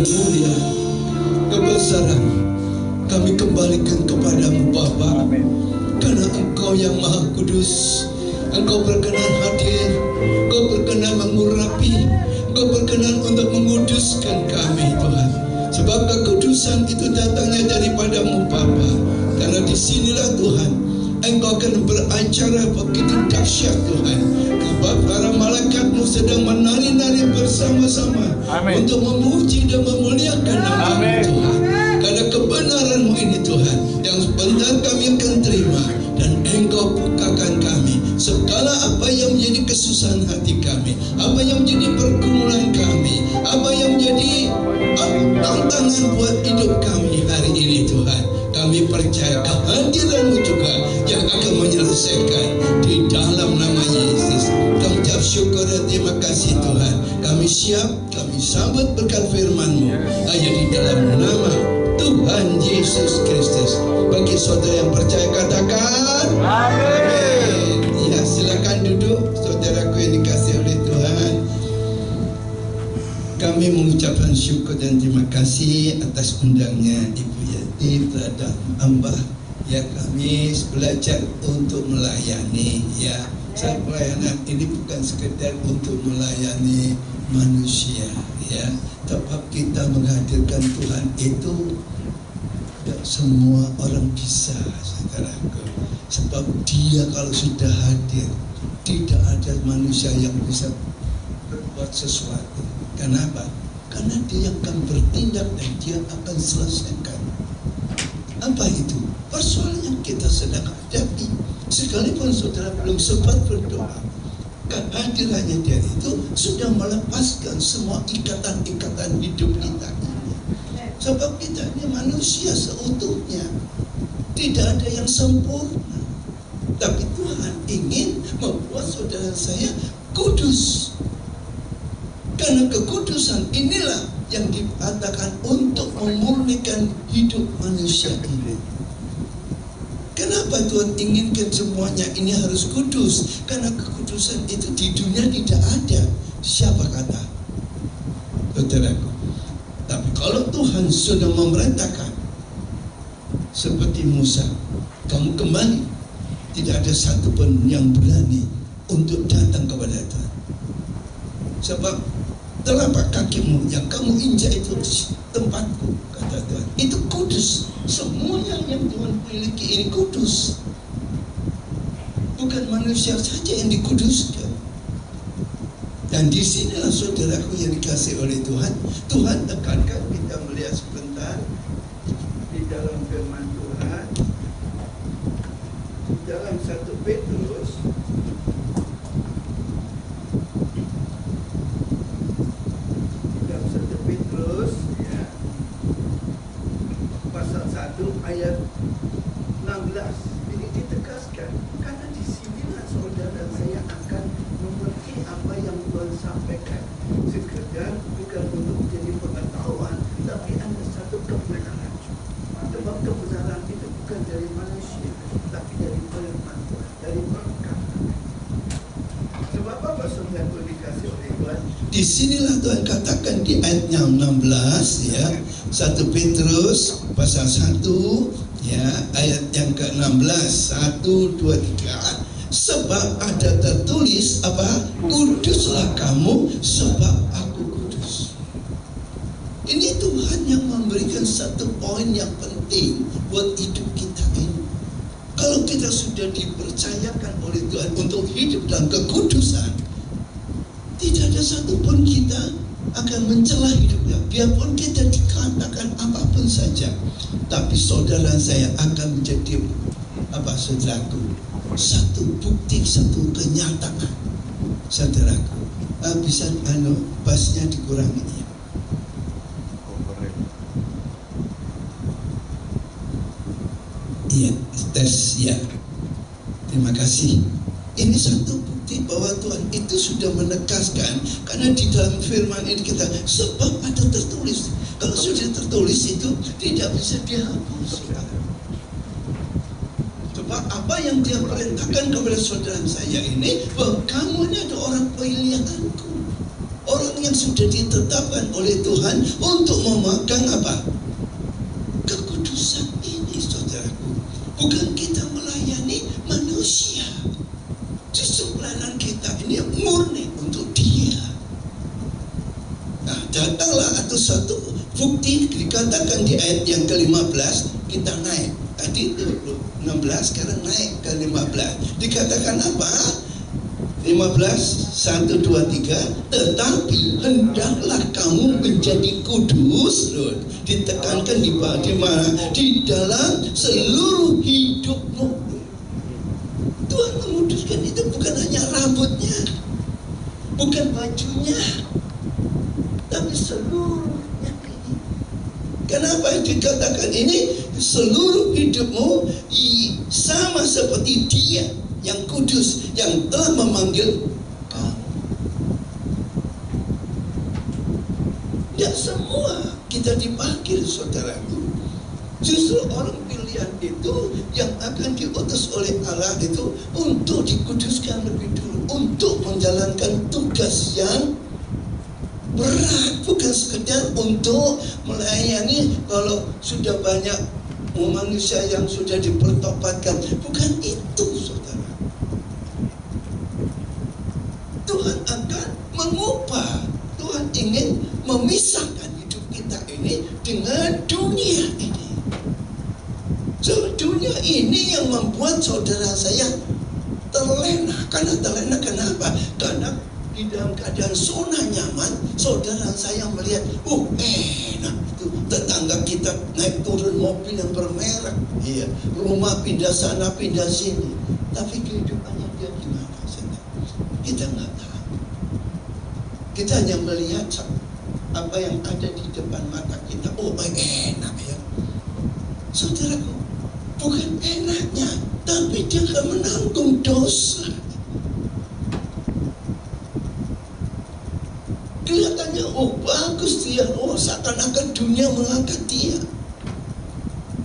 kemuliaan, kebesaran kami kembalikan kepadamu Bapa. Karena Engkau yang Maha Kudus, Engkau berkenan hadir, Engkau berkenan mengurapi, Engkau berkenan untuk menguduskan kami Tuhan. Sebab kekudusan itu datangnya daripadamu Bapa. Karena disinilah Tuhan Engkau akan beracara begitu dahsyat Tuhan. Sebab para malakat-Mu sedang menari-nari bersama-sama untuk memuji dan memuliakan nama-Mu Tuhan. Karena kebenaran-Mu ini Tuhan yang sebentar kami akan terima, dan Engkau bukakan kami segala apa yang menjadi kesusahan hati kami, apa yang menjadi pergumulan kami, apa yang menjadi tantangan buat hidup kami hari ini Tuhan. Kami percaya kehadiran-Mu juga yang akan menyelesaikan di dalam nama Yesus. Kami ucap syukur dan terima kasih Tuhan. Kami siap, kami sambut berkat firman-Mu hanya di dalam nama Tuhan Yesus Kristus. Bagi saudara yang percaya katakan amin. Ya, silakan duduk saudaraku yang dikasihi oleh Tuhan. Kami mengucapkan syukur dan terima kasih atas undangnya Ibu Yati terhadap Mbah. Ya, kami belajar untuk melayani. Ya, pelayanan ini bukan sekedar untuk melayani manusia. Ya, tapi kita menghadirkan Tuhan itu tidak semua orang bisa, saudaraku. Sebab Dia kalau sudah hadir, tidak ada manusia yang bisa berbuat sesuatu. Kenapa? Karena Dia yang akan bertindak dan Dia akan selesaikan. Apa itu? Persoalan yang kita sedang hadapi. Sekalipun saudara belum sempat berdoa, kehadirannya Dia itu sudah melepaskan semua ikatan-ikatan hidup kita ini. Sebab kita ini manusia seutuhnya, tidak ada yang sempurna. Tapi Tuhan ingin membuat saudara saya kudus. Karena kekudusan inilah yang dikatakan untuk memurnikan hidup manusia ini. Kenapa Tuhan inginkan semuanya ini harus kudus? Karena kekudusan itu di dunia tidak ada. Siapa kata? Saudaraku. Tapi kalau Tuhan sudah memerintahkan, seperti Musa, kamu kembali, tidak ada satupun yang berani untuk datang kepada Tuhan. Sebab telapak kakimu yang kamu injak itu tempatku, kata Tuhan. Itu kudus. Semuanya yang Tuhan miliki ini kudus. Bukan manusia saja yang dikuduskan. Dan disinilah saudaraku yang dikasih oleh Tuhan. Tuhan tekankan, kita melihat sebentar di dalam firman Tuhan, dalam 1 Petrus ya, pasal 1 ayat 16. Ini ditegaskan karena di sinilah saudara saya akan mengerti apa yang Tuhan sampaikan. Sekedar bukan untuk menjadi pengetahuan, tapi ada satu kebenaran. Sebab kebenaran itu bukan dari manusia, tapi dari firman Tuhan, dari perkataan. Sebab apa saudara dikasih oleh Tuhan? Disinilah Tuhan katakan di ayat 16 ya, 1 Petrus pasal 1 ya, ayat yang ke-16, 1, 2, 3. Sebab ada tertulis apa? Kuduslah kamu sebab aku kudus. Ini Tuhan yang memberikan satu poin yang penting buat hidup kita ini. Kalau kita sudah dipercayakan oleh Tuhan untuk hidup dalam kekudusan, tidak ada satupun kita akan mencela hidupnya. Biarpun kita dikatakan apapun saja, tapi saudara saya akan menjadi apa, saudaraku? Satu bukti, satu kenyataan, saudaraku. Bisa bassnya dikurangi ya. Iya, tes ya. Terima kasih. Ini satu bukti bahwa Tuhan itu sudah menegaskan, karena di dalam firman ini kita, sebab ada tertulis. Kalau sudah tertulis itu tidak bisa dihapus. Sebab apa yang Dia perintahkan kepada saudara saya ini, bahwa kamu ini ada orang pilihanku, orang yang sudah ditetapkan oleh Tuhan untuk satu bukti dikatakan di ayat yang ke-15 kita naik. Tadi 16, sekarang naik ke 15. Dikatakan apa? 15, 1, 2, 3. Tetapi hendaklah kamu menjadi kudus, loh. Ditekankan di mana? Di dalam seluruh hidupmu. Tuhan menguduskan itu bukan hanya rambutnya, bukan bajunya, tapi seluruhnya ini. Kenapa dikatakan ini? Seluruh hidupmu sama seperti Dia yang kudus, yang telah memanggil kamu. Tidak semua kita dipanggil, saudaraku. Justru orang pilihan itu yang akan diutus oleh Allah itu untuk dikuduskan lebih dulu, untuk menjalankan tugas yang berat, bukan sekedar untuk melayani. Kalau sudah banyak manusia yang sudah dipertobatkan, bukan itu, saudara. Tuhan akan mengubah. Tuhan ingin memisahkan hidup kita ini dengan dunia ini. So, dunia ini yang membuat saudara saya terlena. Karena terlena kenapa? Karena di dalam keadaan zona nyaman, saudara saya melihat, enak itu. Tetangga kita naik turun mobil yang bermerek, iya, rumah pindah sana pindah sini. Tapi kehidupannya dia gimana? Kita nggak tahu. Kita hanya melihat apa yang ada di depan mata kita. Enak ya, saudaraku. Bukan enaknya, tapi dia akan menanggung dosa. Kelihatannya bagus dia, seakan-akan dunia mengangkat dia.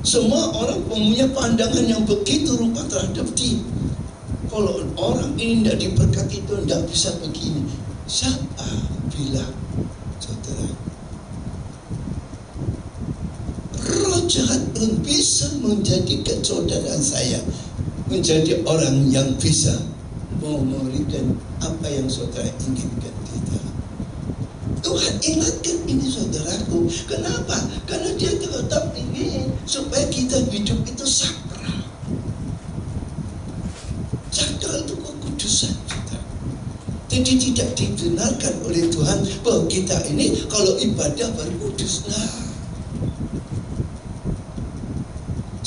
Semua orang punya pandangan yang begitu rupa terhadap dia. Kalau orang ini tidak diberkati, itu tidak bisa begini. Siapa bilang, saudara? Roh jahat pun bisa menjadikan saudara saya menjadi orang yang bisa memberikan apa yang saudara inginkan tidak. Tuhan ingatkan ini, saudaraku. Kenapa? Karena dia tetap ingin supaya kita hidup itu sakral. Sakral itu kekudusan, saudara. Jadi tidak dibenarkan oleh Tuhan bahwa kita ini kalau ibadah baru kudus.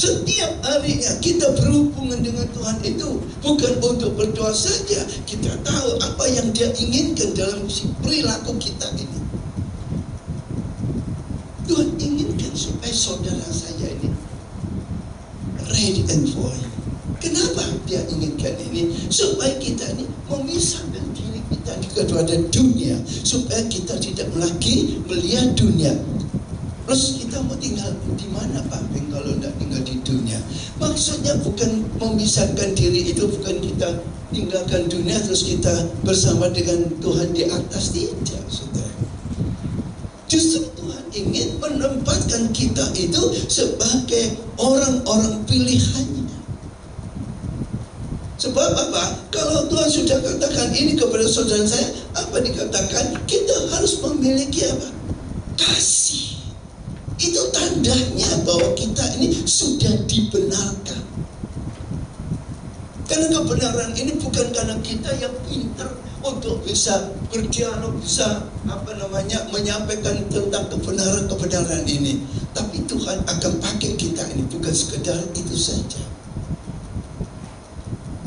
Setiap harinya kita berhubungan dengan Tuhan itu bukan untuk berdoa saja. Kita tahu apa yang Dia inginkan dalam perilaku kita ini. Tuhan inginkan supaya saudara saya ini ready and void. Kenapa Dia inginkan ini? Supaya kita ini memisahkan diri kita kepada dunia, supaya kita tidak lagi melihat dunia. Terus kita mau tinggal di mana, Pak? Kalau tidak tinggal di dunia. Maksudnya bukan memisahkan diri itu, bukan kita tinggalkan dunia terus kita bersama dengan Tuhan di atas, tidak, saudara. Justru Tuhan ingin menempatkan kita itu sebagai orang-orang pilihannya. Sebab apa? Kalau Tuhan sudah katakan ini kepada saudara saya, apa dikatakan? Kita harus memiliki apa? Kasih. Itu tandanya bahwa kita ini sudah dibenarkan. Karena kebenaran ini bukan karena kita yang pintar untuk bisa berdialog, bisa menyampaikan tentang kebenaran ini. Tapi Tuhan akan pakai kita ini bukan sekedar itu saja.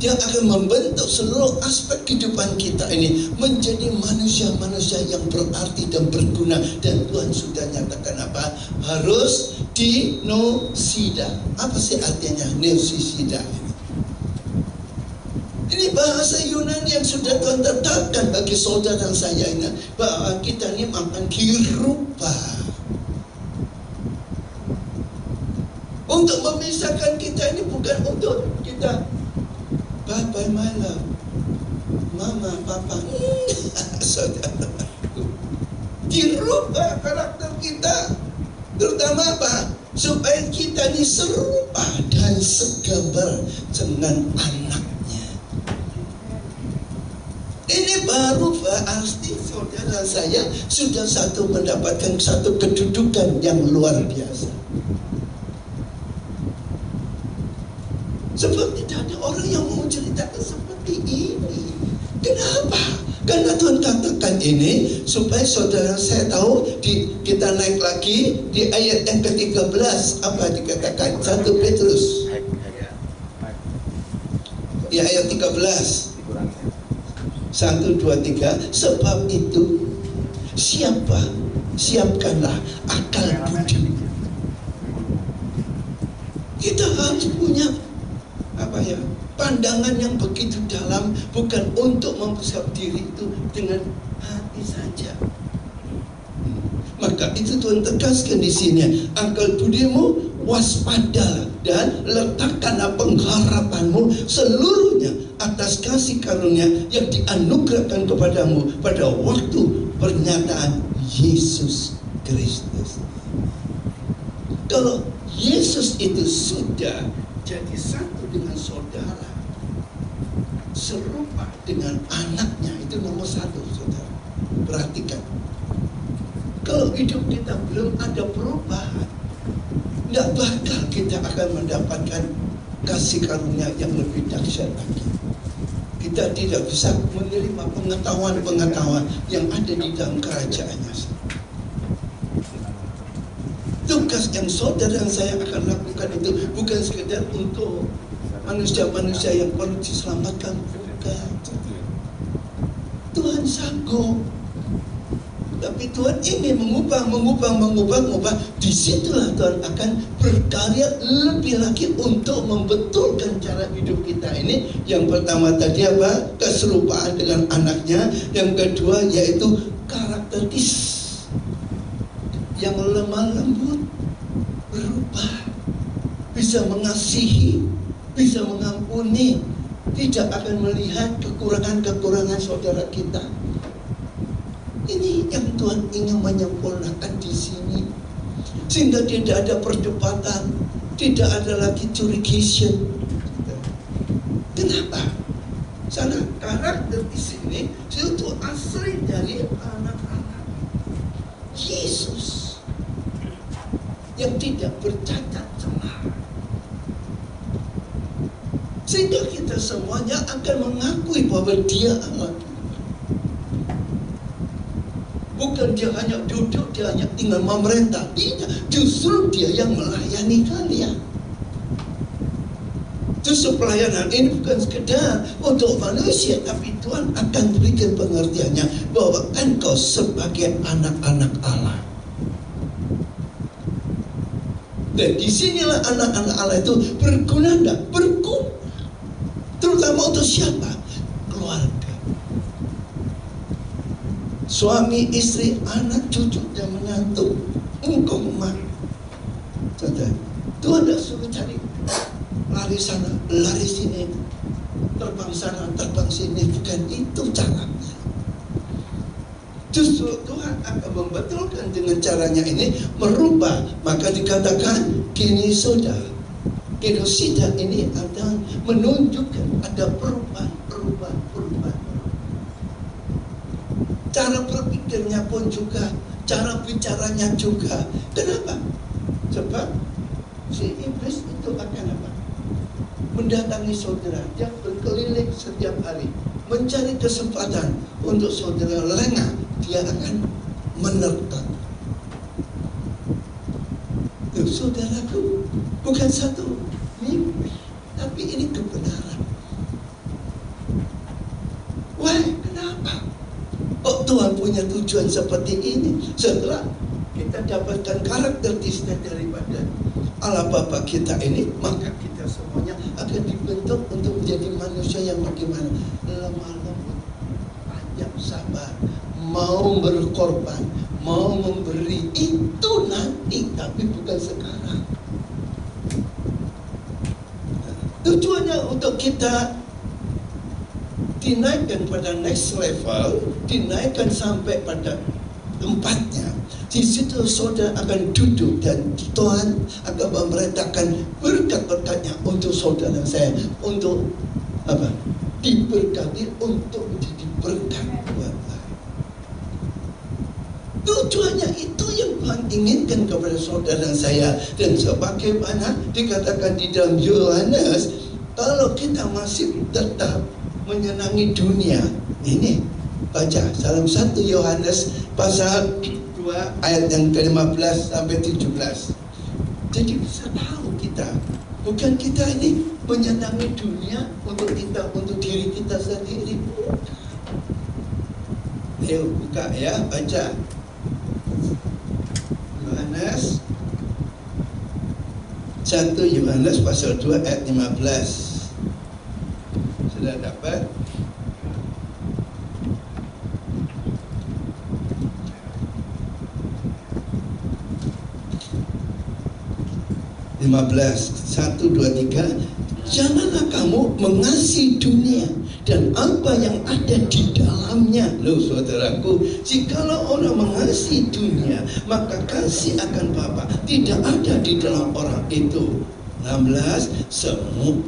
Dia akan membentuk seluruh aspek kehidupan kita ini menjadi manusia-manusia yang berarti dan berguna. Dan Tuhan sudah nyatakan apa? Harus dinosida. Apa sih artinya neosida ini? Ini bahasa Yunani yang sudah Tuhan tetapkan bagi saudara saya ini, bahwa kita ini akan dirubah. Untuk memisahkan kita ini bukan untuk kita bye-bye my love, mama, papa. Saudara, dirubah karakter kita. Terutama apa? Supaya kita ini serupa dan segambar dengan anaknya. Ini baru pasti saudara saya sudah mendapatkan satu kedudukan yang luar biasa. Sebab tidak ada orang yang mau ceritakan seperti ini. Kenapa? Karena Tuhan katakan ini supaya saudara saya tahu. Kita naik lagi di ayat yang ke-13. Apa dikatakan? 1 Petrus. Di ayat 13. 1, 2, 3. Sebab itu siapkanlah akal budi. Kita harus punya pandangan yang begitu dalam, bukan untuk mempersiap diri itu dengan hati saja. Maka itu Tuhan tegaskan di sini, akal budimu waspadalah dan letakkanlah pengharapanmu seluruhnya atas kasih karunia yang dianugerahkan kepadamu pada waktu pernyataan Yesus Kristus. Kalau Yesus itu sudah jadi satu dengan saudara, serupa dengan anaknya, itu nomor 1, saudara. Perhatikan, kalau hidup kita belum ada perubahan, tidak bakal kita akan mendapatkan kasih karunia yang lebih dahsyat lagi. Kita tidak bisa menerima pengetahuan-pengetahuan yang ada di dalam kerajaannya. Tugas yang saudara dan saya akan lakukan itu bukan sekedar untuk manusia-manusia yang perlu diselamatkan, bukan. Tuhan sanggup, tapi Tuhan ingin mengubah. Disitulah Tuhan akan berkarya lebih lagi untuk membetulkan cara hidup kita ini. Yang pertama tadi apa? Keserupaan dengan anaknya. Yang kedua yaitu karakteris yang lemah lembut, berubah, bisa mengasihi, bisa mengampuni, tidak akan melihat kekurangan-kekurangan saudara kita. Ini yang Tuhan ingin menyempurnakan di sini, sehingga tidak ada perdebatan, tidak ada lagi curigiation. Kenapa? Karena karakter di sini itu asli dari anak-anak Yesus yang tidak bercacat celah, sehingga kita semuanya akan mengakui bahwa Dia Allah. Bukan Dia hanya duduk, Dia hanya tinggal memerintah. Tidak, justru Dia yang melayani kalian. Justru pelayanan ini bukan sekedar untuk manusia, tapi Tuhan akan berikan pengertiannya bahwa engkau sebagai anak-anak Allah. Dan disinilah anak-anak Allah itu berguna, terutama untuk siapa? Keluarga, suami, istri, anak, cucu, dan menantu. Engkau memang, Tuhan tidak suruh cari lari sana, lari sini, terbang sana, terbang sini. Bukan itu caranya. Justru Tuhan akan membetulkan dengan caranya ini, merubah. Maka dikatakan kini sudah, genosida ini ada menunjukkan ada perubahan. Cara berpikirnya pun juga, cara bicaranya juga. Kenapa? Sebab si iblis itu akan apa? Mendatangi saudara, dia berkeliling setiap hari, mencari kesempatan untuk saudara lengah. Dia akan menerkam. Saudaraku, bukan satu mimpi, tapi ini kebenaran. Why? Kenapa? Oh, Tuhan punya tujuan seperti ini. Setelah kita dapatkan karakteristik daripada Allah Bapa kita ini, maka kita semuanya akan dibentuk untuk menjadi manusia yang bagaimana? Lemah lembut, panjang sabar, mau berkorban, mau memberi. Itu nanti, tapi bukan sekarang. Tujuannya untuk kita dinaikkan pada next level, dinaikkan sampai pada tempatnya. Di situ saudara akan duduk dan Tuhan akan memerintahkan berkat-berkatnya untuk saudara saya, untuk apa? Diberkati untuk menjadi berkat buat lain. Tujuannya itu yang Tuhan inginkan kepada saudara saya. Dan sebagaimana dikatakan di dalam Yohanes, kalau kita masih tetap menyenangi dunia, ini baca dalam 1 Yohanes pasal 2 ayat yang ke-15 sampai 17. Jadi bisa tahu kita, bukan kita ini menyenangi dunia untuk kita, untuk diri kita sendiri. Ayo buka ya, baca Yohanes 1 Yohanes pasal 2 ayat 15. Sudah dapat? Satu, dua, tiga. Janganlah kamu mengasihi dunia dan apa yang ada di dalamnya. Loh saudaraku, jikalau orang mengasihi dunia, maka kasih akan Bapa tidak ada di dalam orang itu. 16.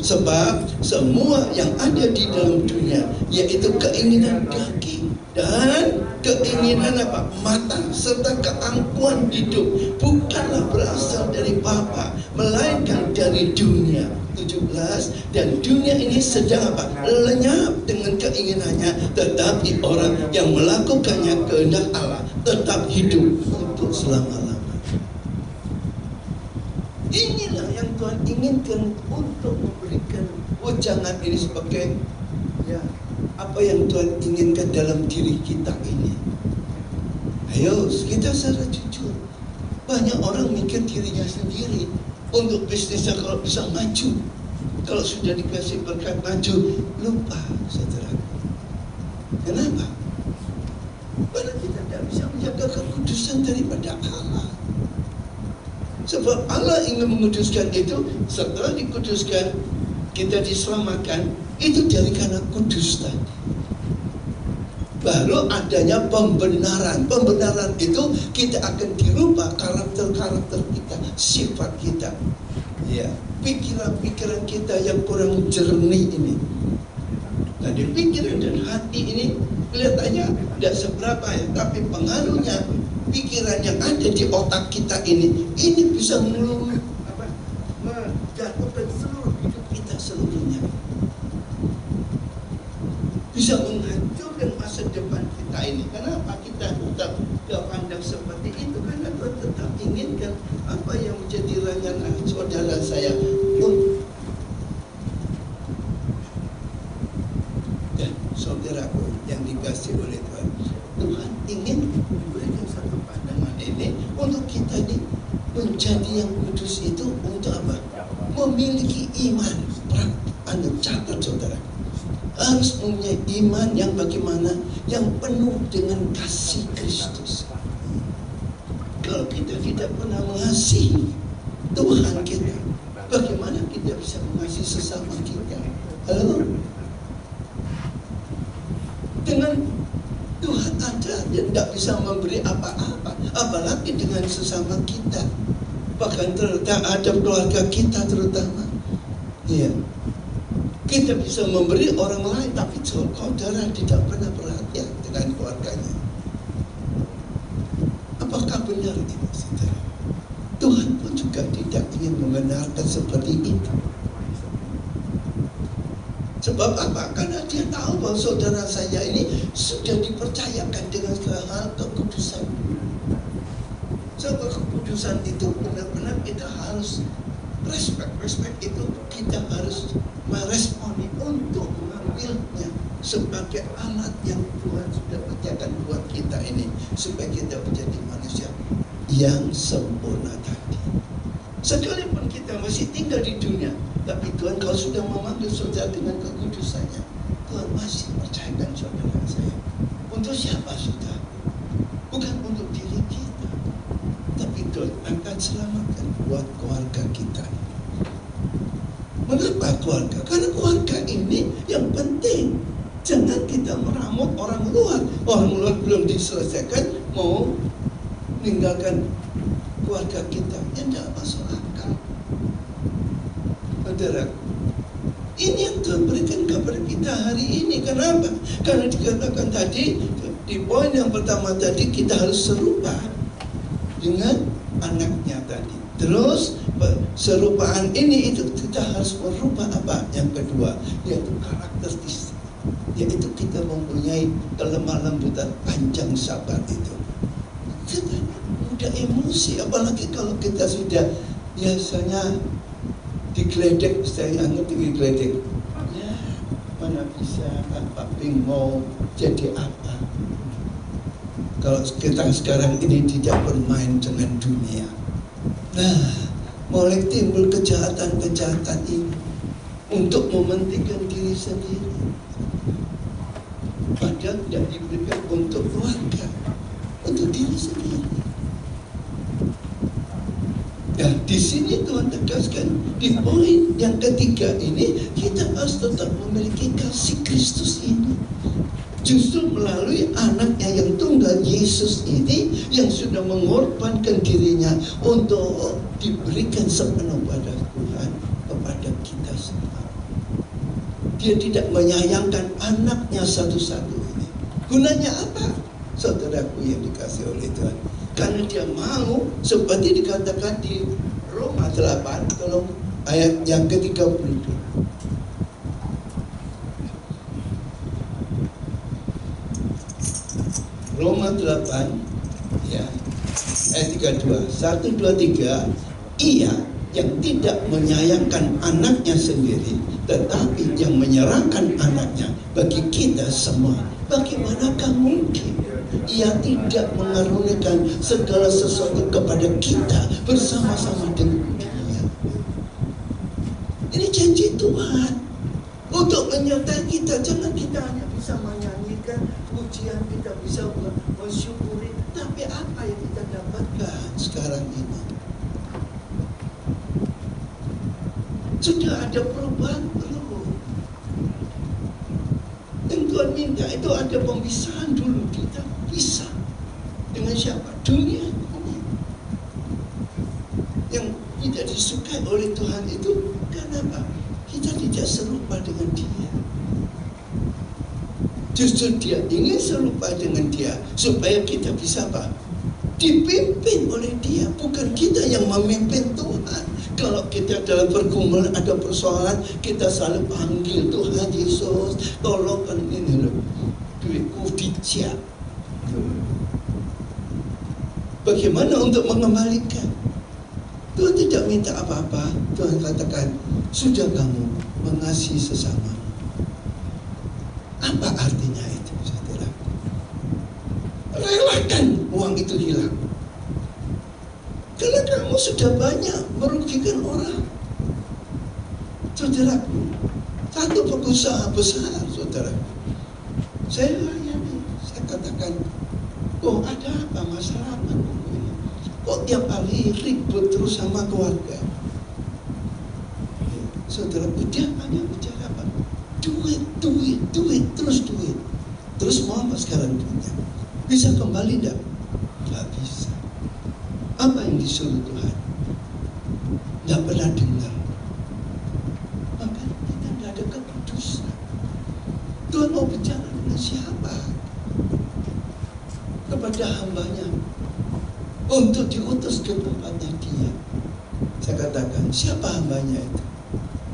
Sebab semua yang ada di dalam dunia, yaitu keinginan daging dan keinginan mata serta keangkuhan hidup, bukanlah berasal dari Bapa, melainkan dari dunia. 17. Dan dunia ini sedang lenyap dengan keinginannya, tetapi orang yang melakukannya kehendak Allah tetap hidup untuk selama-lamanya. Inilah yang Tuhan inginkan untuk memberikan ujangan ini sebagai apa yang Tuhan inginkan dalam diri kita ini. Ayo kita secara jujur. Banyak orang mikir dirinya sendiri untuk bisnisnya kalau bisa maju. Kalau sudah dikasih berkat maju, lupa saudara. Kenapa? Karena kita tidak bisa menjaga kekudusan daripada Allah. Sebab Allah ingin menguduskan itu. Setelah dikuduskan, kita diselamatkan, itu dari karena kudus tadi. Baru adanya pembenaran. Pembenaran itu kita akan dirubah karakter-karakter kita, sifat kita, ya, pikiran-pikiran kita yang kurang jernih ini. Nah, di pikiran dan hati ini kelihatannya tidak seberapa ya, tapi pengaruhnya pikiran yang ada di otak kita ini bisa menjatuhkan seluruh hidup kita seluruhnya. Bisa menghancurkan masa depan kita ini. Kenapa kita tetap pandang seperti itu? Karena Tuhan tetap inginkan apa yang menjadi rancangan saudara saya dan saudaraku yang dikasih oleh Tuhan. Tuhan ingin memberikan satu pandangan ini untuk kita ini menjadi yang kudus itu untuk apa? Memiliki iman. Anda catat saudara, harus punya iman yang bagaimana? Yang penuh dengan kasih Kristus. Kalau kita tidak pernah mengasihi Tuhan kita, bagaimana kita bisa mengasihi sesama kita? Halo? Dengan Tuhan ada dan tidak bisa memberi apa-apa, apalagi dengan sesama kita, bahkan terhadap keluarga kita terutama. Iya, kita bisa memberi orang lain, tapi saudara tidak pernah perhatian dengan keluarganya. Apakah benar itu, saudara? Tuhan pun juga tidak ingin membenarkan seperti itu. Sebab apa? Karena dia tahu bahwa saudara saya ini sudah dipercayakan dengan hal kekudusan. Sebab kekudusan itu benar-benar kita harus respect itu kita harus meresponi untuk mengambilnya sebagai alat yang Tuhan sudah percayakan buat kita ini, supaya kita menjadi manusia yang sempurna tadi. Sekalipun kita masih tinggal di dunia, tapi Tuhan kalau sudah memanggil saudara dengan kekudusannya, Tuhan masih percayakan saudara saya. Untuk siapa saudara? Bukan untuk diri kita, tapi Tuhan akan selamatkan buat keluarga kita. Mengapa keluarga? Karena keluarga ini yang penting. Jangan kita meramu orang luar. Orang luar belum diselesaikan, mau meninggalkan keluarga kita, yang tidak masuk akal. Saudara, Ini yang Tuhan berikan kepada kita hari ini. Kenapa? Karena dikatakan tadi, di poin yang pertama tadi, kita harus serupa dengan anaknya tadi. Terus serupaan ini itu kita harus merubah apa? Yang kedua, yaitu karakteristik. Yaitu kita mempunyai kelemah lembutan, panjang sabar itu. Kita mudah emosi, apalagi kalau kita sudah biasanya digeledek, saya ngerti digeledek. Ya, mana bisa Pak Ping mau jadi apa? Kalau kita sekarang ini tidak bermain dengan dunia. Nah, mulai timbul kejahatan-kejahatan ini untuk mementingkan diri sendiri. Padahal tidak diberikan untuk keluarga, untuk diri sendiri. Nah, di sini Tuhan tegaskan di poin yang ketiga ini kita harus tetap memiliki kasih Kristus ini. Justru melalui anaknya yang tunggal Yesus ini yang sudah mengorbankan dirinya untuk diberikan sepenuh pada Tuhan kepada kita semua. Dia tidak menyayangkan anaknya satu-satu ini. Gunanya apa? Saudaraku yang dikasih oleh Tuhan. Karena dia mau, seperti dikatakan di Roma 8, tolong ayat yang ke-32. Roma 8, ya, ayat 32. 1, 2, 3. Ia yang tidak menyayangkan anaknya sendiri, tetapi yang menyerahkan anaknya bagi kita semua. Bagaimanakah mungkin Ia tidak mengaruniakan segala sesuatu kepada kita bersama-sama dengan Dia? Ini janji Tuhan untuk menyertai kita. Jangan kita hanya bisa menyanyikan pujian, kita bisa mensyukuri, tapi apa yang kita dapatkan sekarang ini? Sudah ada perubahan belum? Yang Tuhan minta itu ada pemisahan dulu. Kita pisah dengan siapa? Dunia ini. Yang tidak disukai oleh Tuhan itu kenapa? Kita tidak serupa dengan Dia. Justru Dia ingin serupa dengan Dia supaya kita bisa apa? Dipimpin oleh Dia, bukan kita yang memimpin Tuhan. Kalau kita dalam pergumulan ada persoalan, kita selalu panggil Tuhan Yesus, tolong kan ini loh, duitku dicap. Bagaimana untuk mengembalikan? Tuhan tidak minta apa-apa. Tuhan katakan, sudah kamu mengasihi sesama. Apa artinya itu, saudara? Relakan uang itu hilang. Karena kamu sudah banyak merugikan orang. Saudaraku, satu pengusaha besar, saudaraku, saya layani, saya katakan, kok ada apa masalah apa ini? Kok tiap hari ribut terus sama keluarga? Saudaraku, dia hanya bicara apa? Duit, duit, duit, terus duit. Terus mau apa sekarang duitnya? Bisa kembali enggak? Enggak bisa. Apa yang disuruh Tuhan? Tidak pernah dengar. Maka kita tidak ada keputusan. Tuhan mau bicara dengan siapa? Kepada hambanya untuk diutus ke tempatnya Dia. Saya katakan, siapa hambanya itu?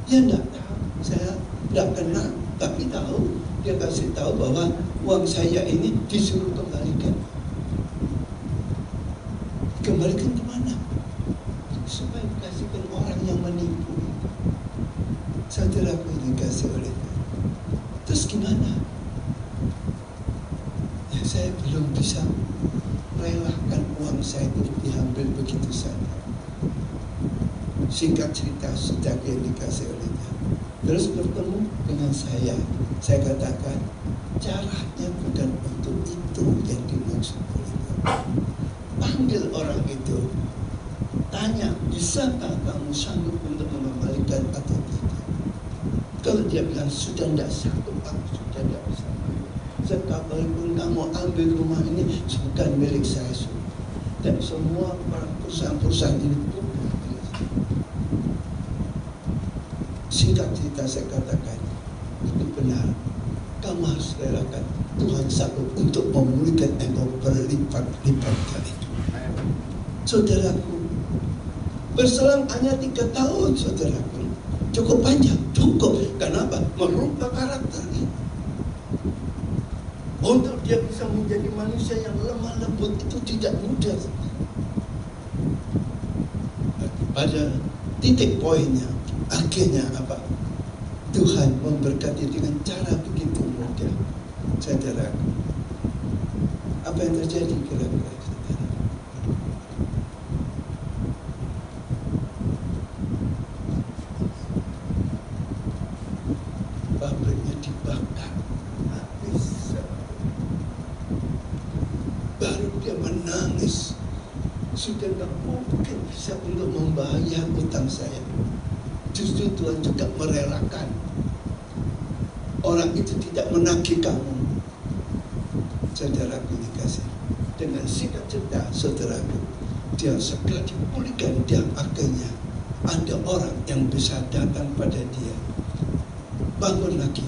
Dia tidak tahu. Saya tidak kenal, tapi tahu. Dia kasih tahu bahwa uang saya ini disuruh kembalikan. Kembalikan kemana? Supaya dikasihkan orang yang menipu. Saudaraku yang dikasih oleh Tuhan. Terus gimana? Ya, saya belum bisa merelakan uang saya itu diambil begitu saja. Singkat cerita, sudah yang dikasih oleh Tuhan. Terus bertemu dengan saya katakan, caranya bukan untuk itu yang dimaksud oleh Tuhan. Panggil orang itu, tanya, bisakah kamu sanggup untuk mengembalikan atau tidak? Kalau dia bilang sudah tidak sanggup, aku sudah tidak bisa. Sekalipun kamu ambil rumah ini, bukan milik saya semua. Dan semua perusahaan-perusahaan ini bukan milik saya. Singkat cerita, cinta saya katakan, itu benar. Kamu harus relakan. Tuhan sanggup untuk memulihkan engkau berlipat-lipat kali. Saudaraku, berselang hanya 3 tahun, saudaraku. Cukup panjang, cukup. Kenapa? Merubah karakternya. Untuk dia bisa menjadi manusia yang lemah lembut itu tidak mudah. Pada titik poinnya, akhirnya apa? Tuhan memberkati dengan cara begitu mudah. Saudaraku, apa yang terjadi kira-kira, saudara? Pabriknya dibakar habis. Baru dia menangis. Sudah tak mungkin bisa untuk membayar utang saya. Justru Tuhan juga merelakan orang itu tidak menagih kamu. Saudaraku dikasih dengan sikap cerdas, saudaraku, dia segera dipulihkan. Dan akhirnya ada orang yang bisa datang pada dia, bangun lagi,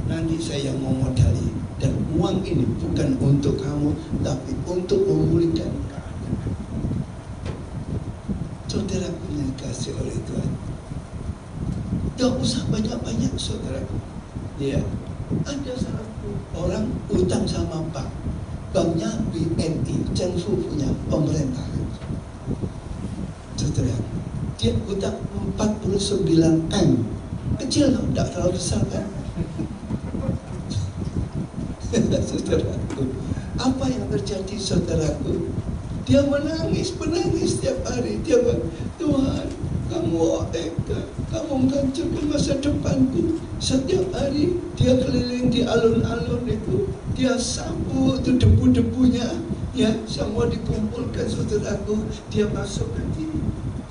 nanti saya mau modali, dan uang ini bukan untuk kamu tapi untuk memulihkan keadaan. Saudaraku dikasih oleh Tuhan, tidak usah banyak-banyak, saudaraku. Ya, ada satu orang utang sama bank, banknya BNI, Chengfu punya pemerintahan. Saudara, dia utang 49 M, kecil, tidak terlalu besar kan? Saudaraku, apa yang terjadi, saudaraku? Dia menangis setiap hari. Dia bilang, Tuhan, kamu tega, kamu menghancurkan masa depanku. Setiap hari dia keliling di alun-alun itu, dia sapu itu debu-debunya, ya, semua dikumpulkan, saudaraku. Dia masukkan di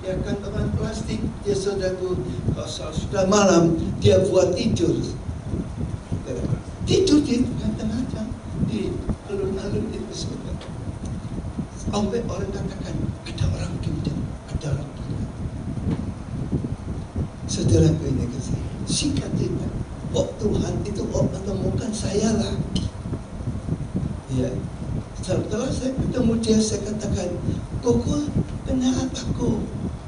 kantongan plastik, ya saudaraku. Kalau sudah malam, dia buat tidur di tengah-tengah di alun-alun itu, saudara. Sampai orang katakan, ada orang gila, ada orang gila. Saudara ini kasih singkat cerita, Tuhan itu menemukan saya lagi. Ya, setelah saya ketemu dia, saya katakan, Koko, kenapa kok?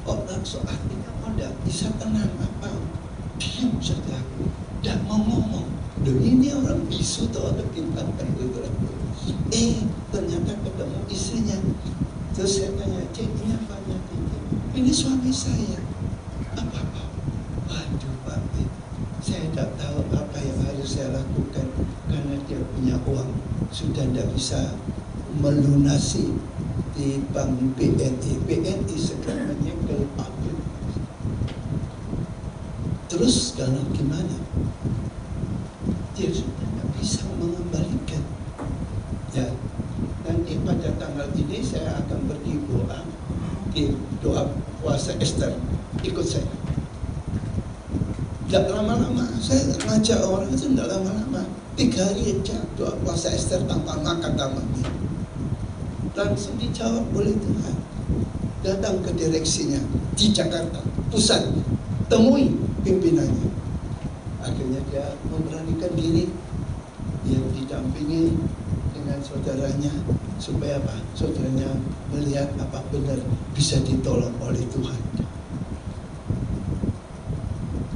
Langsung artinya tidak bisa tenang apa? Diam, saudaraku, tidak mau ngomong. Loh, ini orang bisu atau ada pintakan, saudaraku. Ternyata ketemu istrinya. Terus saya tanya, Cik, ini apanya? Ini suami saya. Apa-apa? Waduh, Pak, saya tidak tahu apa yang harus saya lakukan karena dia punya uang, sudah tidak bisa melunasi di bank BNI. BNI segera menyegel pabrik. Terus kalau gimana? Dia sudah tidak bisa mengembalikan. Ya, nanti pada tanggal ini saya akan pergi doa puasa Esther. Ikut saya. Tidak lama-lama, saya ngajak orang itu tidak lama-lama. 3 hari aja doa puasa Esther tanpa makan tanpa minum. Langsung dijawab oleh Tuhan. Datang ke direksinya di Jakarta Pusat, temui pimpinannya. Akhirnya dia memberanikan diri, dia didampingi dengan saudaranya supaya apa? Saudaranya melihat apa benar bisa ditolong oleh Tuhan.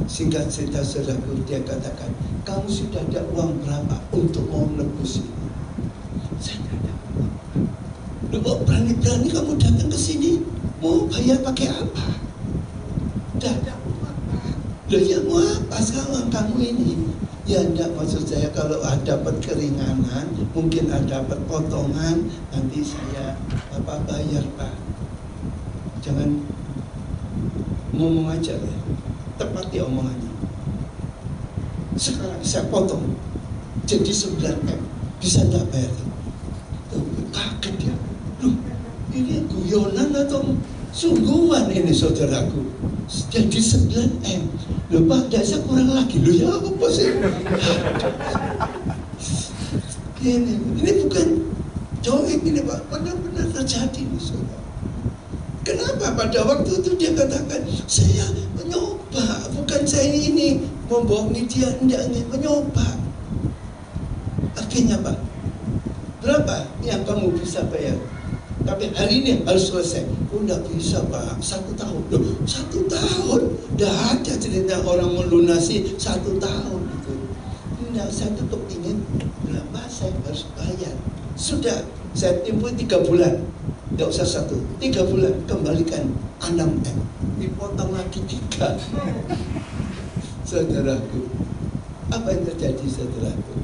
Singkat cerita, saudaraku, dia katakan, kamu sudah ada uang berapa untuk mau menebus ini? Saya tidak ada uang. Loh, kok berani-berani kamu datang ke sini? Mau bayar pakai apa? Tidak ada uang, Pak. Loh, ya mau apa sekarang kamu ini? Ya enggak, maksud saya kalau ada dapat keringanan, mungkin ada dapat potongan, nanti saya bayar, Pak. Jangan ngomong aja ya. Tepati omongannya. Sekarang saya potong jadi 9 M, bisa tidak bayar? Kaget dia. Loh, ini guyonan atau sungguhan ini, saudaraku? Jadi 9 M. Loh, Pak, saya kurang lagi. Loh, ya apa sih? Ini bukan joget ini, Pak. Benar-benar terjadi nih, saudara. Kenapa pada waktu itu dia katakan, saya mencoba, bukan saya ini membohongi dia, enggak menyoba. Akhirnya Pak, berapa yang kamu bisa bayar? Tapi hari ini harus selesai. Oh, enggak bisa Pak, 1 tahun. Loh, 1 tahun? Enggak ada cerita orang melunasi 1 tahun itu. Enggak, saya tetap ingin berapa saya harus bayar. Sudah, saya tempuh 3 bulan. Enggak usah 1, 3 bulan kembalikan 6M. Dipotong lagi 3. Saudaraku, apa yang terjadi saudaraku?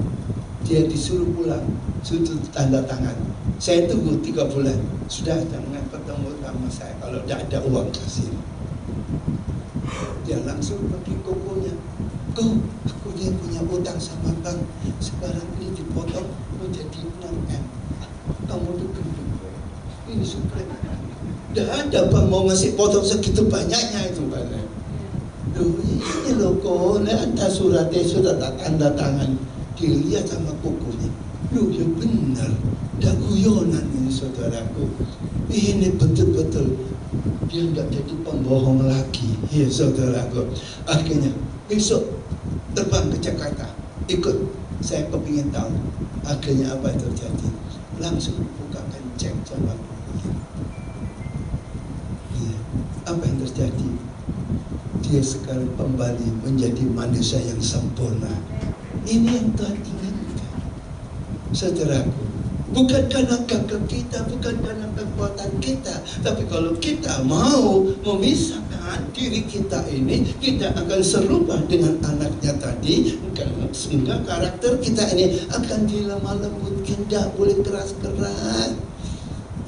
Dia disuruh pulang, suruh tanda tangan. Saya tunggu 3 bulan. Sudah jangan ketemu sama saya kalau tidak ada uang kasih. Dia langsung pergi kokonya. Aku ini punya utang sama bank. Sekarang ini dipotong menjadi 6M. Kamu tuh gendut. Ini suplai. Tidak ada bang mau ngasih potong segitu banyaknya itu Pak. Loh, ini loh kok, ada suratnya, sudah tanda tangan. Dilihat sama kukunya. Loh, ya benar. Dah guyonan ini saudaraku. Ini betul-betul dia nggak jadi pembohong lagi. Ya saudaraku. Akhirnya besok terbang ke Jakarta. Ikut. Saya kepingin tahu. Akhirnya apa yang terjadi? Langsung bukakan cek sama kukunya. Ya. Apa yang terjadi? Dia sekarang kembali menjadi manusia yang sempurna. Ini yang Tuhan inginkan. Saudaraku, bukan karena gagah kita, bukan karena kekuatan kita, tapi kalau kita mau memisahkan diri kita ini, kita akan serupa dengan anaknya tadi, sehingga karakter kita ini akan dilemah lembutkan, tidak boleh keras-keras.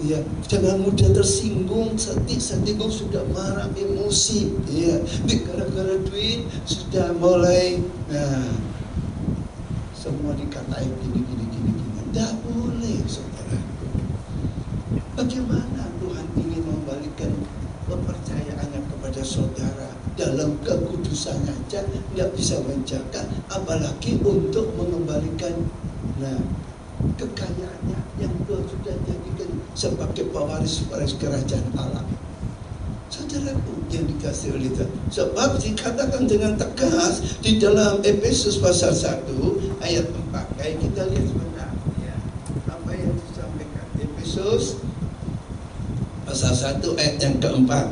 Ya, jangan mudah tersinggung, setiap sudah marah, emosi, ya, gara-gara duit sudah mulai, nah, semua dikatain gini. Tidak boleh, saudaraku. Bagaimana Tuhan ingin membalikan kepercayaannya kepada saudara dalam kekudusannya aja nggak bisa menjaga, apalagi untuk mengembalikan, nah, kekayaannya yang Tuhan sudah jadikan sebagai pewaris kerajaan Allah. Saudaraku yang dikasih oleh Tuhan, sebab dikatakan dengan tegas di dalam Efesus pasal 1 ayat 4. Kayak kita lihat sebentar ya, apa yang disampaikan Efesus pasal 1 ayat yang keempat.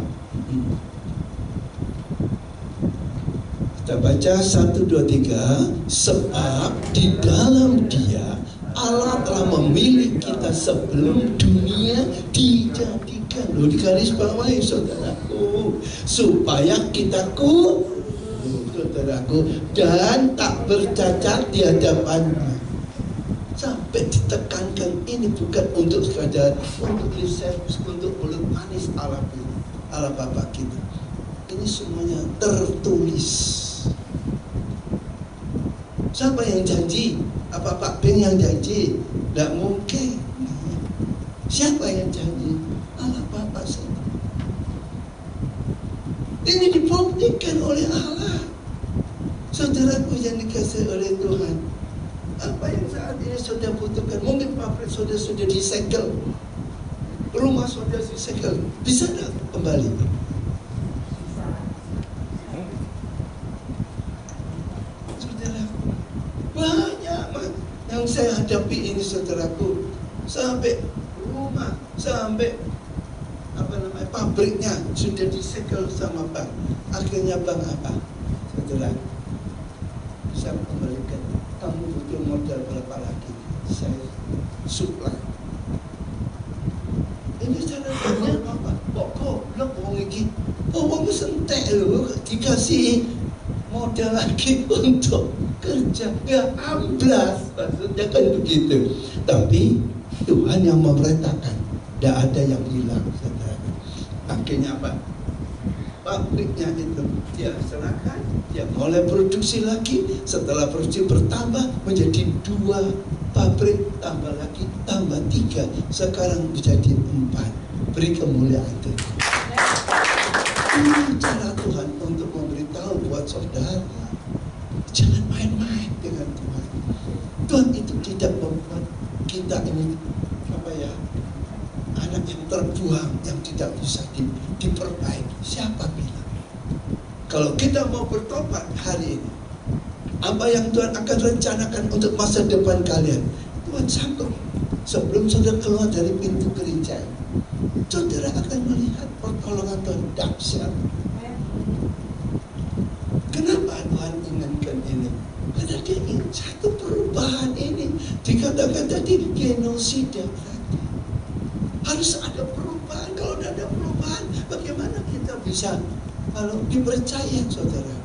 Kita baca 1, 2, 3. Sebab di dalam Dia Allah telah memilih kita sebelum dunia dijadikan. Loh, di garis bawahi saudaraku, supaya kita saudaraku dan tak bercacat di hadapannya. Sampai ditekankan ini bukan untuk sekadar untuk lip untuk mulut manis Allah Bapa kita. Ini semuanya tertulis. Siapa yang janji? Apa Pak Ben yang janji? Tidak mungkin. Siapa yang janji? Allah Bapa sendiri. Ini dibuktikan oleh Allah. Saudaraku yang dikasih oleh Tuhan, apa yang saat ini saudara butuhkan? Mungkin pabrik saudara sudah disegel, rumah saudara disegel, bisa tidak kembali? Yang saya hadapi ini saudaraku, sampai rumah, sampai pabriknya sudah disegel sama bank. Akhirnya bank apa? Saudara, saya kembalikan. Kamu butuh modal berapa lagi? Saya supply. Ini caranya apa? Kok wong iki? Wong sentek lho, dikasih modal lagi untuk kerja, ya amblas, maksudnya kan begitu. Tapi Tuhan yang memerintahkan, tidak ada yang hilang, saudara. Akhirnya apa? Pabriknya itu dia serahkan, dia mulai produksi lagi. Setelah produksi bertambah menjadi 2 pabrik, tambah lagi, tambah 3, sekarang menjadi 4. Beri kemuliaan Tuhan. Ini cara Tuhan untuk memberitahu buat saudara, jangan main-main dengan Tuhan. Tuhan itu tidak membuat kita ini anak yang terbuang, yang tidak bisa diperbaiki. Siapa bilang? Kalau kita mau bertobat hari ini, apa yang Tuhan akan rencanakan untuk masa depan kalian. Tuhan sanggup. Sebelum saudara keluar dari pintu gereja, saudara akan melihat pertolongan Tuhan dahsyat. Kenapa Tuhan inginkan ini? Karena dia ingin satu perubahan ini. Dikatakan tadi genosida. Harus ada perubahan. Kalau tidak ada perubahan, bagaimana kita bisa kalau dipercaya, saudara?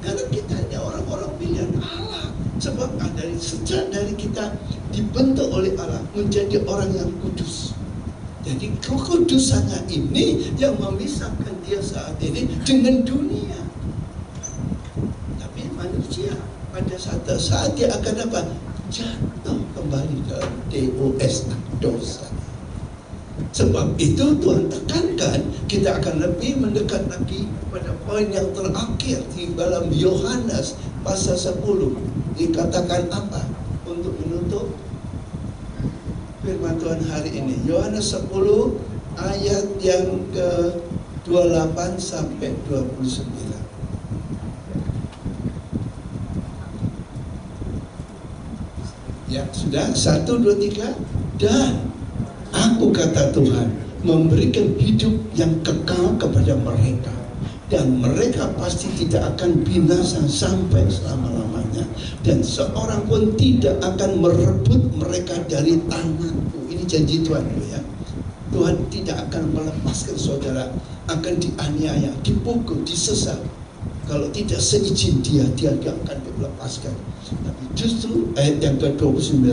Karena kita ini orang-orang pilihan Allah. Sebab sejak dari kita dibentuk oleh Allah menjadi orang yang kudus. Jadi kekudusannya ini yang memisahkan dia saat ini dengan dunia. Tapi manusia pada satu saat dia akan apa? Jatuh kembali ke DOS, dosa. Sebab itu Tuhan tekankan kita akan lebih mendekat lagi pada poin yang terakhir di dalam Yohanes pasal 10. Dikatakan apa? Untuk menutup firman Tuhan hari ini. Yohanes 10 ayat yang ke-28 sampai 29. Ya, sudah? 1, 2, 3. Dan aku, kata Tuhan, memberikan hidup yang kekal kepada mereka. Dan mereka pasti tidak akan binasa sampai selama-lamanya. Dan seorang pun tidak akan merebut mereka dari tanganku. Ini janji Tuhan, ya. Tuhan tidak akan melepaskan saudara, akan dianiaya, dipukul, disesat. Kalau tidak seizin dia tidak akan dilepaskan. Tapi justru ayat yang ke-29,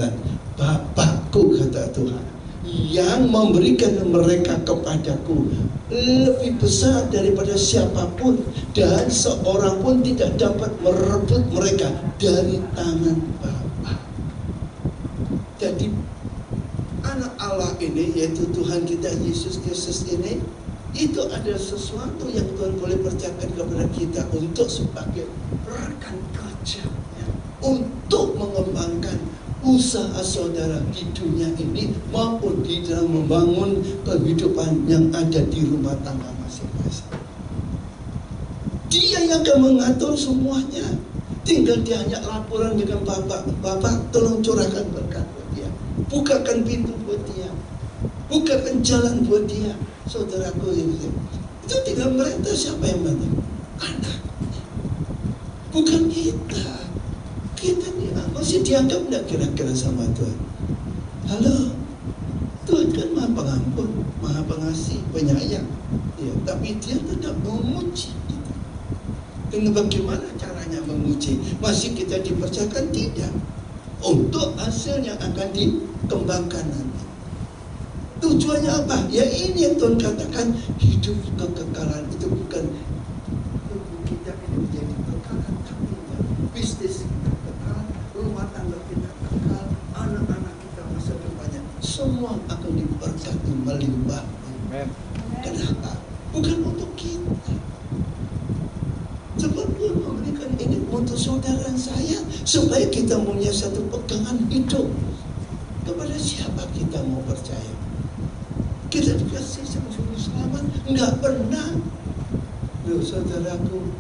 Bapakku, kata Tuhan, yang memberikan mereka kepadaku lebih besar daripada siapapun, dan seorang pun tidak dapat merebut mereka dari tangan Bapa. Jadi anak Allah ini, yaitu Tuhan kita Yesus Kristus ini, itu ada sesuatu yang Tuhan boleh percayakan kepada kita untuk sebagai rekan kerja, ya, untuk mengembangkan usaha saudara di dunia ini maupun di dalam membangun kehidupan yang ada di rumah tangga masing-masing. Dia yang akan mengatur semuanya. Tinggal dia hanya laporan dengan Bapak. Bapak, tolong curahkan berkat buat dia. Bukakan pintu buat dia. Bukakan jalan buat dia. Saudaraku itu tinggal merintah. Siapa yang bantu? Anak. Bukan kita. Kita ini masih dianggap tidak kira-kira sama Tuhan. Halo, Tuhan kan Maha Pengampun, Maha Pengasih, Penyayang, ya, tapi Dia tetap menguji kita. Dengan bagaimana caranya menguji? Masih kita dipercayakan? Tidak. Untuk hasil yang akan dikembangkan nanti. Tujuannya apa? Ya ini yang Tuhan katakan, hidup kekekalan itu bukan tubuh kita ini menjadi kekekalan, tapi bisnis kita kekal, rumah tangga kita kekal, anak-anak kita masa depannya semua akan diberkati melimpah. Kenapa? Bukan untuk kita. Sebab Tuhan memberikan ini untuk saudara saya supaya kita punya satu pegangan hidup. Kepada siapa kita mau percaya? Kita dikasih sama sumber selamat, enggak pernah. Loh saudaraku,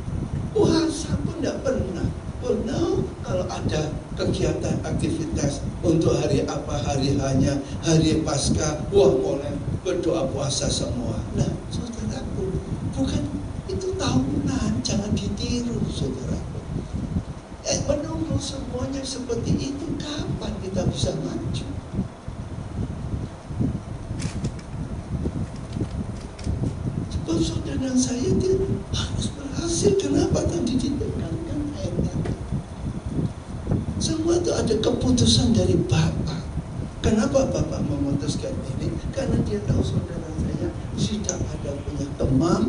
puasa pun enggak pernah. No, kalau ada kegiatan aktivitas untuk hari apa, hari hanya, hari Paskah, wah boleh berdoa puasa semua. Nah, saudaraku, bukan itu tahunan, jangan ditiru, saudaraku. Menunggu semuanya seperti itu, kapan kita bisa maju? Sebab saudara saya dia harus berhasil. Kenapa tadi ditekankan ayatnya? Semua itu ada keputusan dari Bapa. Kenapa Bapak memutuskan ini? Karena dia tahu saudara saya tidak ada punya demam.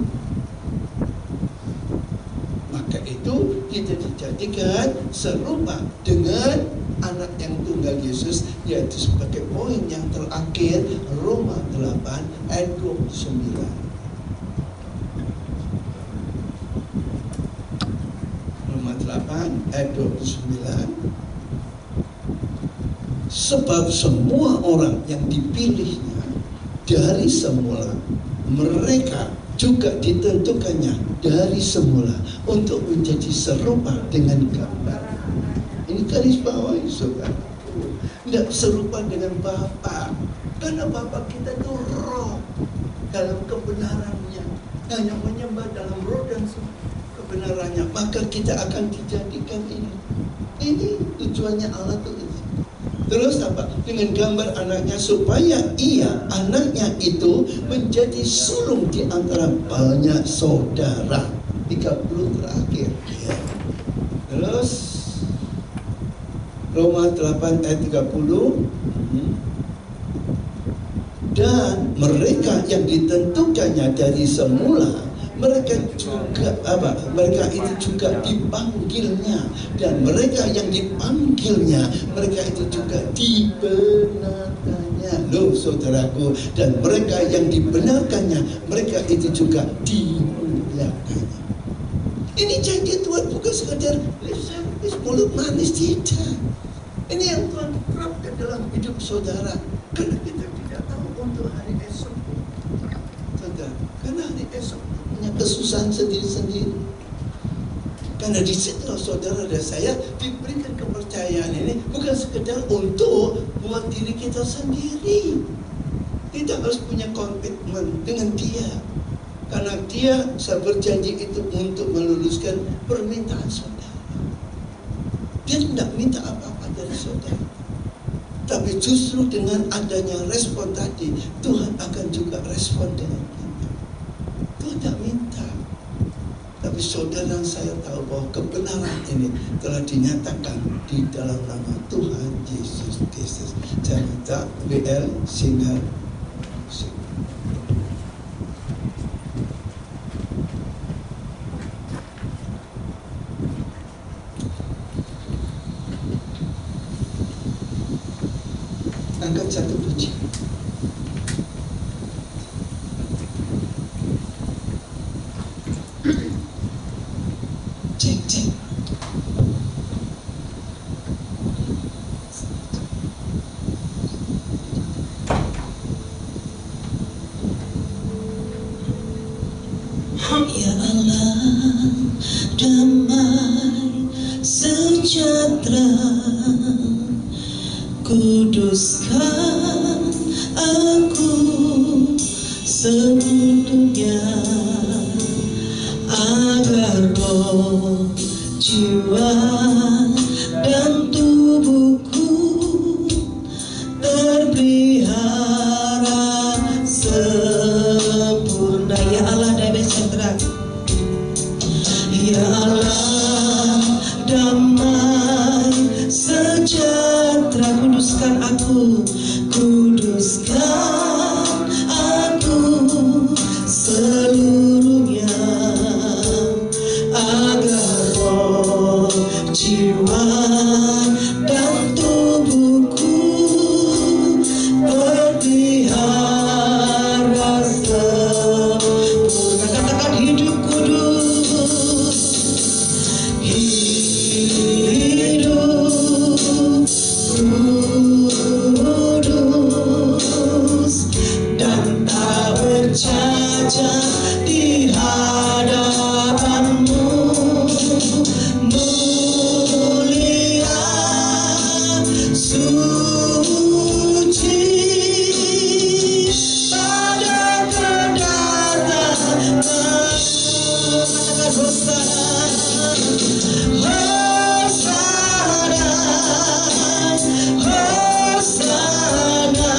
Maka itu kita dijadikan serupa dengan anak yang tunggal Yesus, yaitu sebagai poin yang terakhir, Roma 8 ayat 29. Roma 8 ayat 29. Sebab semua orang yang dipilihnya dari semula mereka juga ditentukannya dari semula untuk menjadi serupa dengan gambar. Ini garis bawahi saudara. Tidak serupa dengan Bapa, karena Bapa kita itu roh dalam kebenarannya, hanya menyembah dalam roh dan kebenarannya, maka kita akan dijadikan ini. Ini tujuannya Allah itu. Terus apa? Dengan gambar anaknya, supaya anaknya itu menjadi sulung di antara banyak saudara. 30 terakhir ya. Terus Roma 8 ayat 30, dan mereka yang ditentukannya dari semula, mereka juga mereka itu juga dipanggilnya, dan mereka yang dipanggilnya, mereka itu juga dibenarkannya. Loh saudaraku, dan mereka yang dibenarkannya, mereka itu juga dimuliakannya. Ini janji Tuhan, bukan sekadar mulut manis, tidak. Ini yang Tuhan terapkan dalam hidup saudara, karena kita tidak tahu untuk hari esok, saudara. Karena hari esok punya kesusahan sendiri-sendiri. Karena di situ saudara dan saya diberikan kepercayaan ini bukan sekedar untuk buat diri kita sendiri. Kita harus punya komitmen dengan Dia, karena Dia berjanji itu untuk meluluskan permintaan saudara. Dia tidak minta apa-apa dari saudara, tapi justru dengan adanya respon tadi, Tuhan akan juga respon dengan kita. Tuhan tidak minta, tapi saudara dan saya tahu bahwa kebenaran ini telah dinyatakan di dalam nama Tuhan Yesus Kristus. Saya minta BL Sinar. Angkat satu puji. Cek, cek. Ya Allah, damai sejahtera, kuduskan aku seutuhnya, agar roh, jiwa, dan tubuhku terpelihara sempurna. Ya Allah, damai sejahtera. Ya Allah, damai sejahtera, kuduskan aku, kuduskan aku seluruhnya, agar roh, jiwa, dan tubuhku terpelihara sempurna. Katakan hidup kudus, hidup kudus dan tak bercacat di hadapanmu, mulia, suci pada kedatanganmu. Katakan Hosana, Hosana,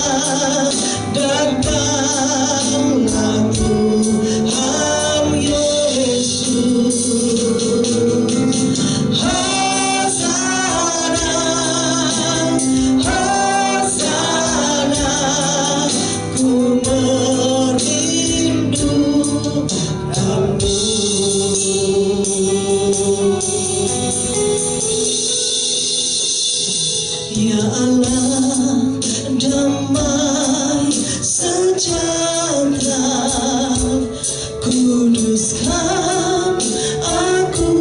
datanglah Tuhan Yesus. Hosana, Hosana, ku merindukanmu. Ya Allah, damai sejahtera, kuduskan aku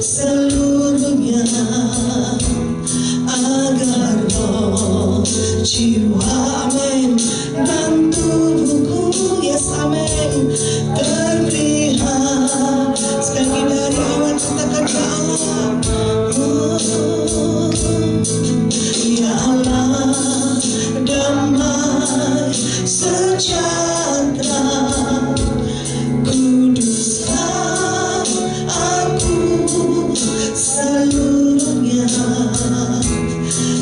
seluruhnya, agar roh, jiwa, amin, dan tubuhku, yes terlihat. Sekali dari awal katakan ya Allah, ya Allah, damai sejahtera. Kuduskan aku seluruhnya,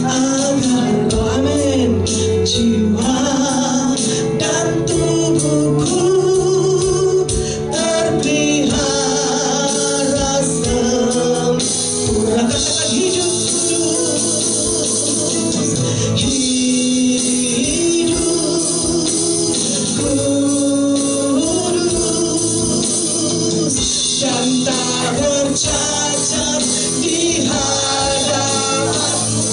agar kau amin jiwa dan tubuhku terpelihara sempurna. Katakan hidup kudus, hidup kudus, dan tak bercacat di hadapanmu.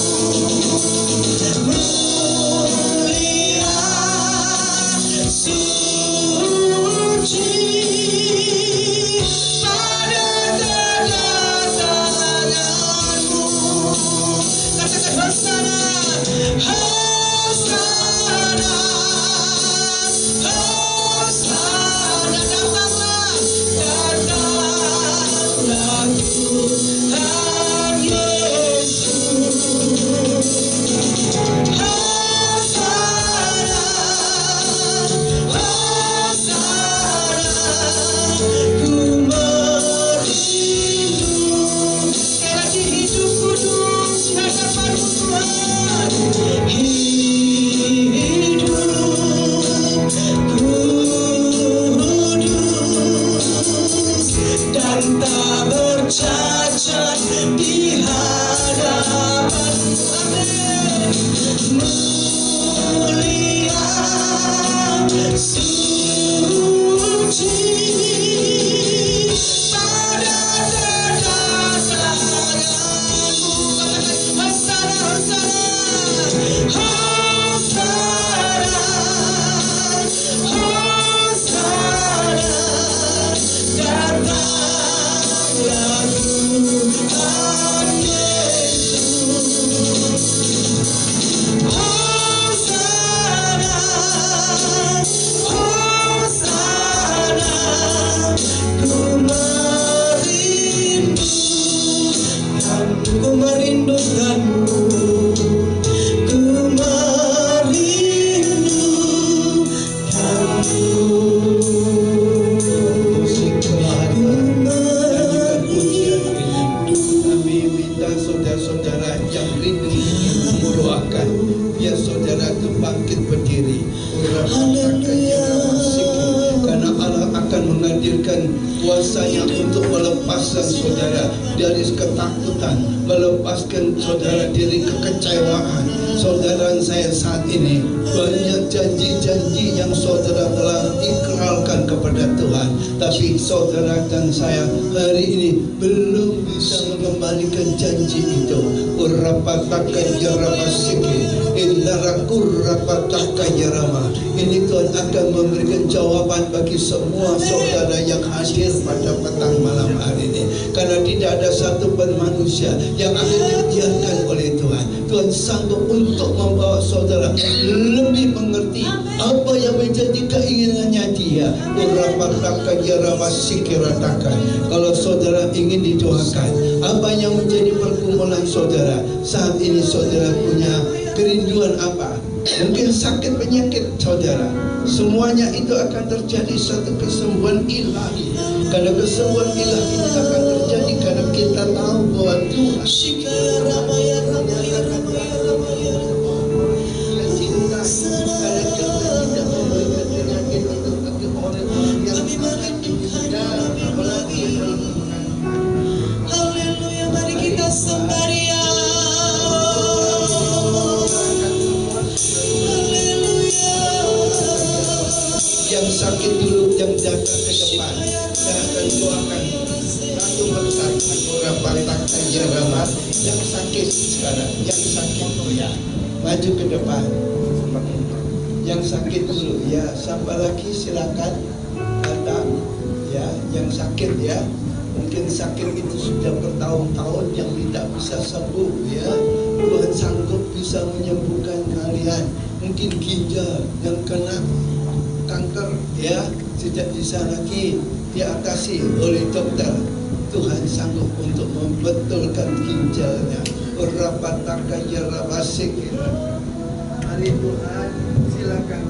Mulia, suci, pada kedatanganmu. Katakan Hosana, Hosana, Hosana. Datanglah Tuhan Yesus. Hosana, Hosana, ku merindu. Sekali lagi, hidup kudus di hadapanmu Tuhan. Hidup kudus, dan tak bercacat di hadapanmu. Amin. Mulia, suci, pada kedatanganmu. Katakan Hosana, Hosana, Hosana, Hosana. Datanglah Tuhan Yesus. Hosana, Hosana, ku merindukanmu, ku Kami minta saudara-saudara yang rindu didoakan, biar saudara itu bangkit berdiri. Karena Allah akan menghadirkan kuasanya untuk melepaskan saudara dari ketakutan, melepaskan saudara dari kekecewaan. Saudara saya saat ini banyak janji-janji yang saudara telah ikrarkan kepada Tuhan, tapi saudara dan saya hari ini belum bisa mengembalikan janji itu. Urapataka yarabasiki indarakur rapataka yarama. Ini Tuhan akan memberikan jawaban bagi semua saudara yang hadir pada petang malam hari ini. Karena tidak ada satu pun manusia yang akan dibiarkan oleh Tuhan. Tuhan sanggup untuk membawa saudara lebih mengerti apa yang menjadi keinginannya Dia. Urapataka yarabasiki rataka. Kalau saudara ingin didoakan, apa yang menjadi pergumulan saudara saat ini? Saudara punya kerinduan apa? Mungkin sakit penyakit saudara, semuanya itu akan terjadi satu kesembuhan ilahi. Karena kesembuhan ilahi itu akan terjadi karena kita tahu bahwa Tuhan cinta, karena kita tidak memberikan penyakit itu bagi orang-orang yang Haleluya, mari kita sembahyang. yang sakit dulu yang datang ke depan, saya akan doakan satu persatu. Orang patahkan jaramat yang sakit sekarang, yang sakit ya maju ke depan. Yang sakit dulu ya, siapa lagi silakan datang ya, yang sakit ya. Mungkin sakit itu sudah bertahun-tahun yang tidak bisa sembuh ya. Tuhan sanggup bisa menyembuhkan kalian. Mungkin ginjal yang kena kanker, ya tidak bisa lagi diatasi oleh dokter. Tuhan sanggup untuk membetulkan ginjalnya. Rapataka ya rabasik. Mari Tuhan, silakan.